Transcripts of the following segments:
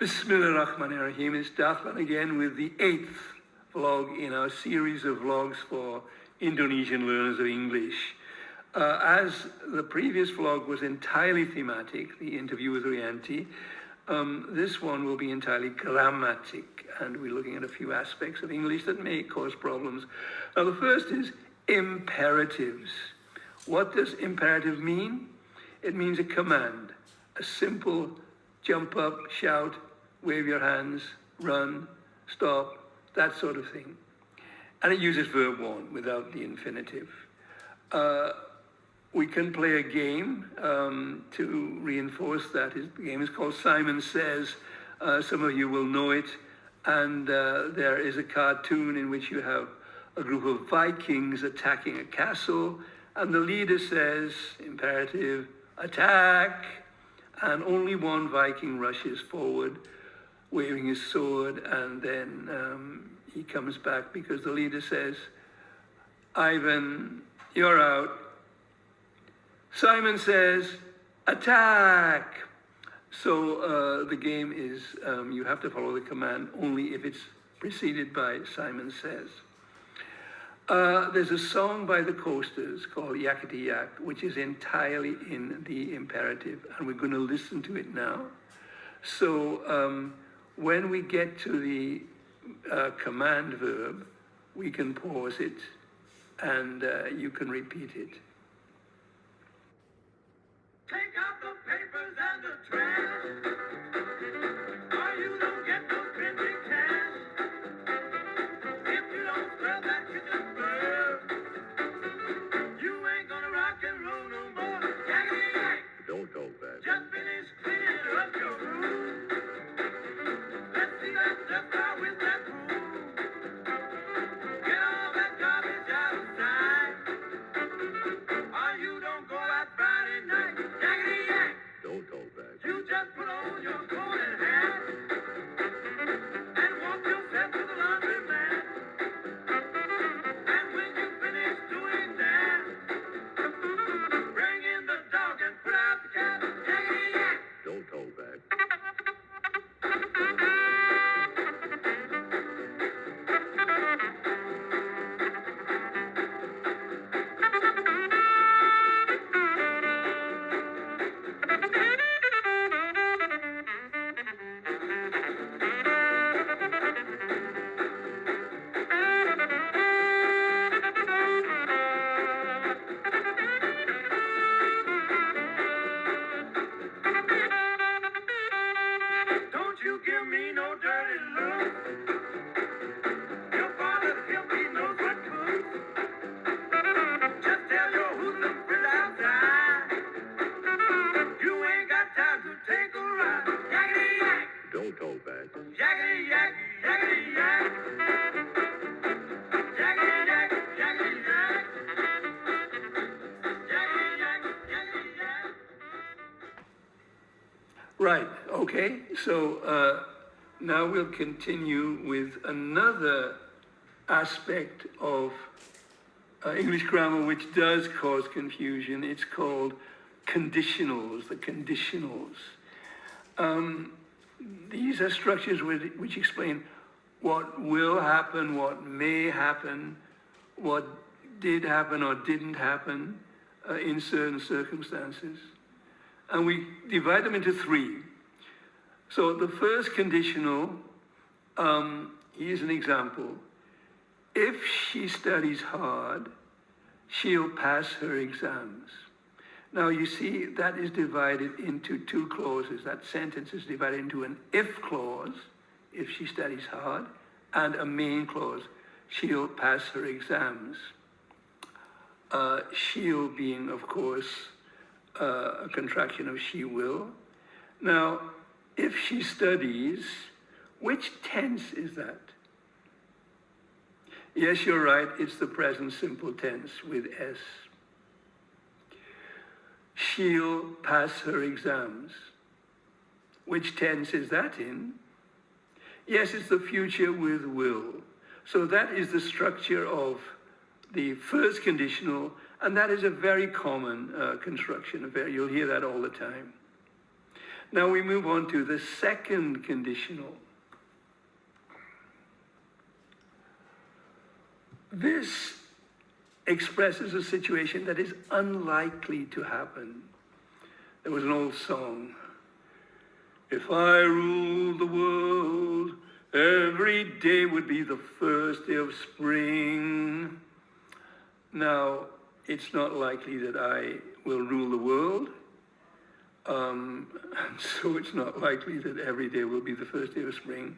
Bismillahirrahmanirrahim. It's Dathlan again with the 8th vlog in our series of vlogs for Indonesian learners of English. As the previous vlog was entirely thematic, the interview with Rianti, this one will be entirely grammatic, and we're looking at a few aspects of English that may cause problems. Now, the first is imperatives. What does imperative mean? It means a command, a simple jump up, shout, wave your hands, run, stop, that sort of thing. And it uses verb 1 without the infinitive. We can play a game to reinforce that. The game is called Simon Says. Some of you will know it. And there is a cartoon in which you have a group of Vikings attacking a castle. And the leader says, imperative, attack. And only one Viking rushes forward, waving his sword, and then he comes back because the leader says, Ivan, you're out. Simon says, attack. So the game is, you have to follow the command only if it's preceded by Simon Says. There's a song by the Coasters called Yakety Yak, which is entirely in the imperative, and we're going to listen to it now. So when we get to the command verb, we can pause it, and you can repeat it. Take out the papers and the trash, or you don't get no printing cash. If you don't scrub that kitchen floor, you ain't gonna rock and roll no more. Yakety yak! Don't go back. Just finish cleaning up your room. Let's see that dust out with that broom. Get all that garbage outside, or you don't go out Friday night. Yakety yak! Don't go back. You just put on your coat and hat and walk yourself to the laundromat. And when you finish doing that, bring in the dog and put out the cat. Yakety yak! Don't go back. Don't you give me no dirty look. Your father filthy knows what cooks. Just tell your hoodlum friend outside, you ain't got time to take a ride. Yakety yak! Don't go back. Yakety yak! Yakety yak! Yakety yak! Yakety yak! Yakety yak! Yakety yak! Right, okay, so now we'll continue with another aspect of English grammar which does cause confusion. It's called conditionals, the conditionals. These are structures which explain what will happen, what may happen, what did happen or didn't happen in certain circumstances. And we divide them into 3. So the first conditional, here's an example. If she studies hard, she'll pass her exams. Now you see that is divided into 2 clauses. That sentence is divided into an if clause, if she studies hard, and a main clause, she'll pass her exams. She'll being, of course, a contraction of she will. Now, if she studies, which tense is that? Yes, you're right, it's the present simple tense with S. She'll pass her exams. Which tense is that in? Yes, it's the future with will. So that is the structure of the first conditional, and that is a very common construction. You'll hear that all the time. Now we move on to the second conditional. This expresses a situation that is unlikely to happen. There was an old song. If I ruled the world, every day would be the first day of spring. Now, it's not likely that I will rule the world. And so it's not likely that every day will be the first day of spring.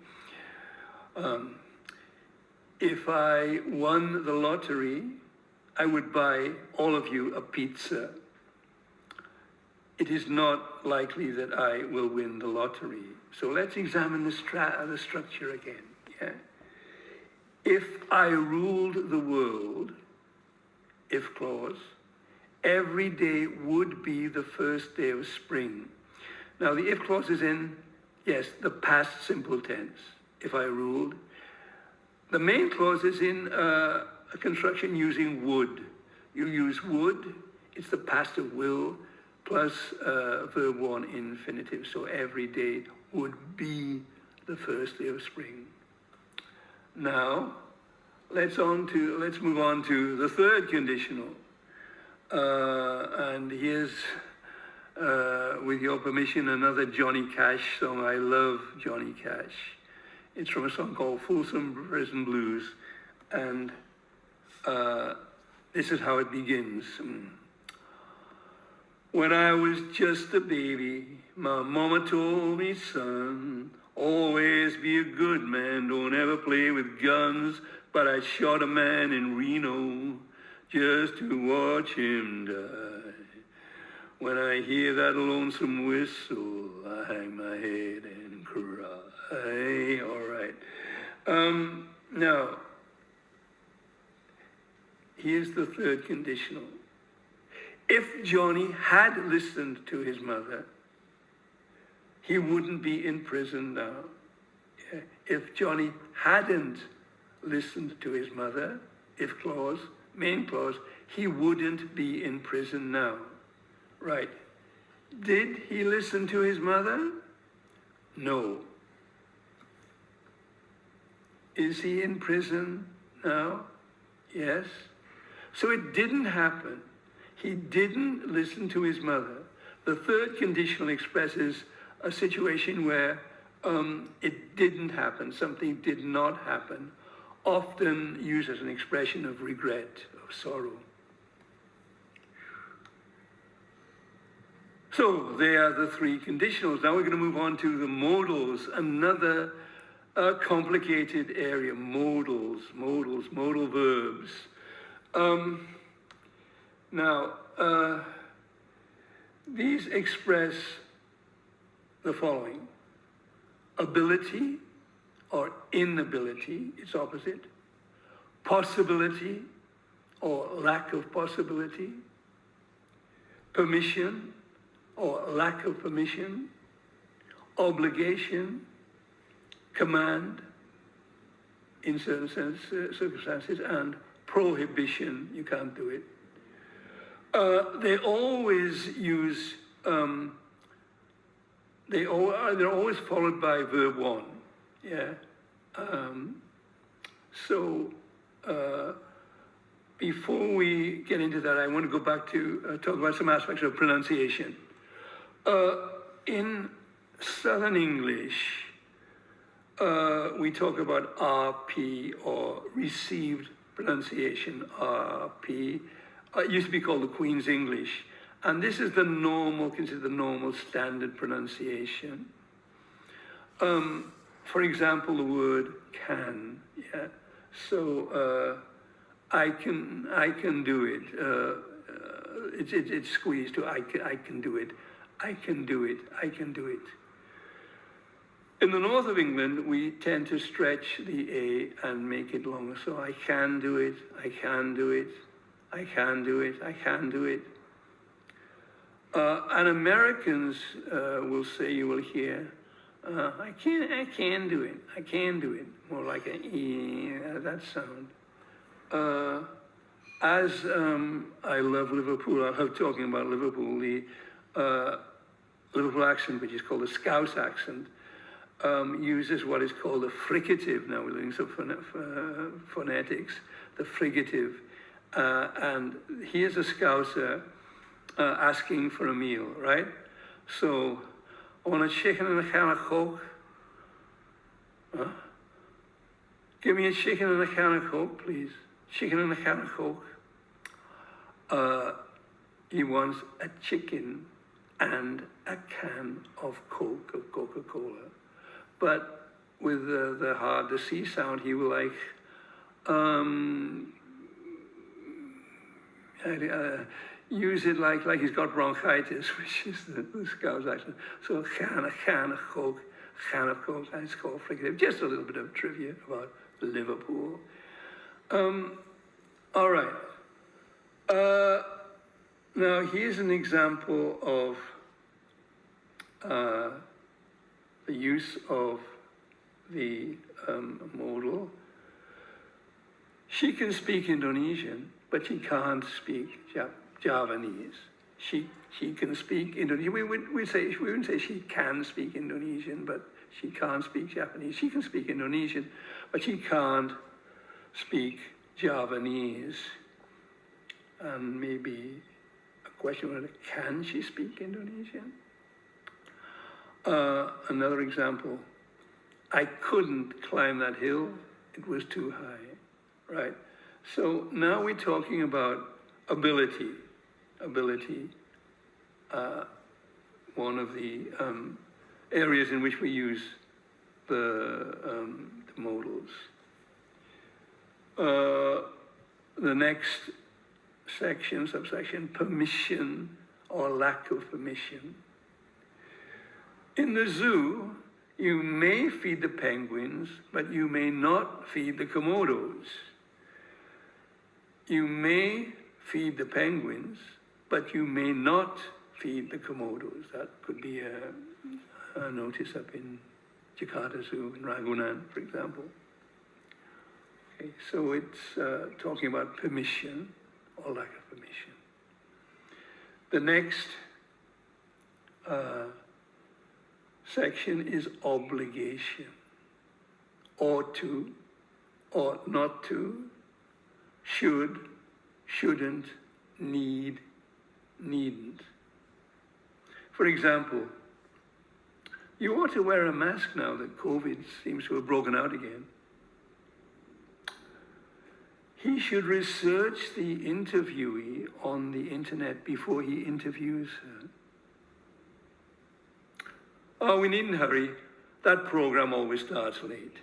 If I won the lottery, I would buy all of you a pizza. It is not likely that I will win the lottery. So let's examine the structure again. Yeah? If I ruled the world, if clause, every day would be the first day of spring. Now the if clause is in, yes, the past simple tense. If I ruled. The main clause is in a construction using would. You use would, it's the past of will, plus verb 1 infinitive. So every day would be the first day of spring. Now, let's move on to the third conditional. And here's, with your permission, another Johnny Cash song. I love Johnny Cash. It's from a song called Folsom Prison Blues. And this is how it begins. When I was just a baby, my mama told me, son, always be a good man, don't ever play with guns. But I shot a man in Reno just to watch him die. When I hear that lonesome whistle, I hang my head and cry. All right. Now, here's the third conditional. If Johnny had listened to his mother, he wouldn't be in prison now. Yeah. If Johnny hadn't listened to his mother, if clause, main clause, he wouldn't be in prison now. Right. Did he listen to his mother? No. Is he in prison now? Yes. So it didn't happen. He didn't listen to his mother. The third conditional expresses a situation where it didn't happen, something did not happen, often used as an expression of regret, of sorrow. So there are the three conditionals. Now we're going to move on to the modals, another complicated area. Modal verbs. Now, these express the following: ability or inability, its opposite; possibility or lack of possibility; permission or lack of permission; obligation; command in certain circumstances; and prohibition, you can't do it. They always use, they're always followed by verb 1, yeah? Before we get into that, I want to go back to talk about some aspects of pronunciation. In Southern English, we talk about RP, or received pronunciation, RP. It used to be called the Queen's English. And this is the normal, considered the normal standard pronunciation. For example, the word can, yeah? So I can do it. It's squeezed to I can do it. I can do it. I can do it. In the north of England, we tend to stretch the A and make it longer. So I can do it. I can do it. I can do it. I can do it. And Americans will say, you will hear, I can do it. I can do it. More like a E, that sound. I love Liverpool. I love talking about Liverpool. Liverpool accent, which is called the Scouse accent, uses what is called the fricative. Now we're doing some phonetics, the fricative. And here's a Scouser asking for a meal, right? So, I want a chicken and a can of Coke. Huh? Give me a chicken and a can of Coke, please. Chicken and a can of Coke. He wants a chicken and a can of Coke, of Coca-Cola. But with the C sound, he will like, use it like he's got bronchitis, which is the Scouse accent. So a can of Coke, and it's called fricative. Just a little bit of trivia about Liverpool. All right. Now here's an example of the use of the modal. She can speak Indonesian, but she can't speak Javanese. She can speak Indonesian. We wouldn't say she can speak Indonesian, but she can't speak Japanese. She can speak Indonesian, but she can't speak Javanese. And maybe a question whether can she speak Indonesian? Another example, I couldn't climb that hill, it was too high, right? So now we're talking about ability, one of the areas in which we use the modals. The next subsection, permission or lack of permission. In the zoo, you may feed the penguins, but you may not feed the Komodos. You may feed the penguins, but you may not feed the Komodos. That could be a notice up in Jakarta Zoo, in Ragunan, for example. Okay, so it's talking about permission or lack of permission. The next section is obligation. Ought to, ought not to, should, shouldn't, need, needn't. For example, you ought to wear a mask now that COVID seems to have broken out again. He should research the interviewee on the internet before he interviews her. Oh, we needn't hurry. That program always starts late.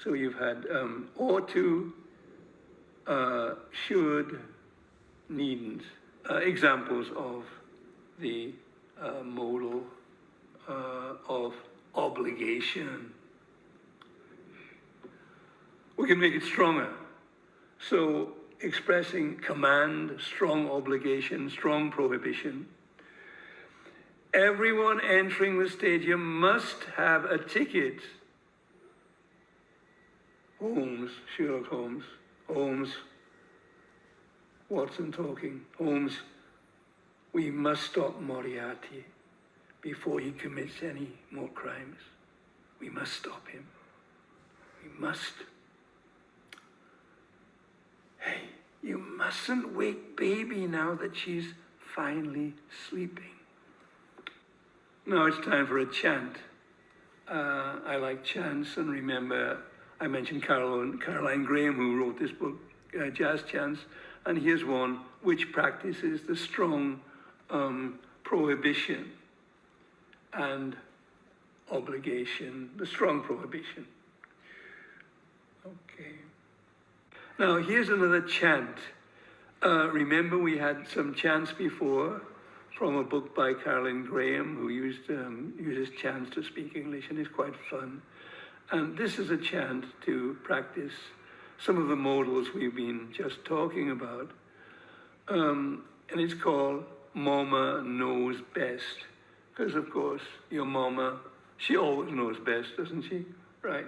So you've had ought to, should, needn't. Examples of the modal of obligation. We can make it stronger. So expressing command, strong obligation, strong prohibition. Everyone entering the stadium must have a ticket. Holmes, Sherlock Holmes. Holmes, Watson talking. Holmes, we must stop Moriarty before he commits any more crimes. We must stop him. We must. Hey, you mustn't wake baby now that she's finally sleeping. Now it's time for a chant. I like chants, and remember, I mentioned Caroline Graham, who wrote this book, Jazz Chants, and here's one which practices the strong prohibition and obligation, the strong prohibition. Okay. Now here's another chant. Remember we had some chants before from a book by Caroline Graham, who uses chants to speak English, and it's quite fun. And this is a chant to practice some of the modals we've been just talking about. And it's called Mama Knows Best. Because of course, your mama, she always knows best, doesn't she? Right.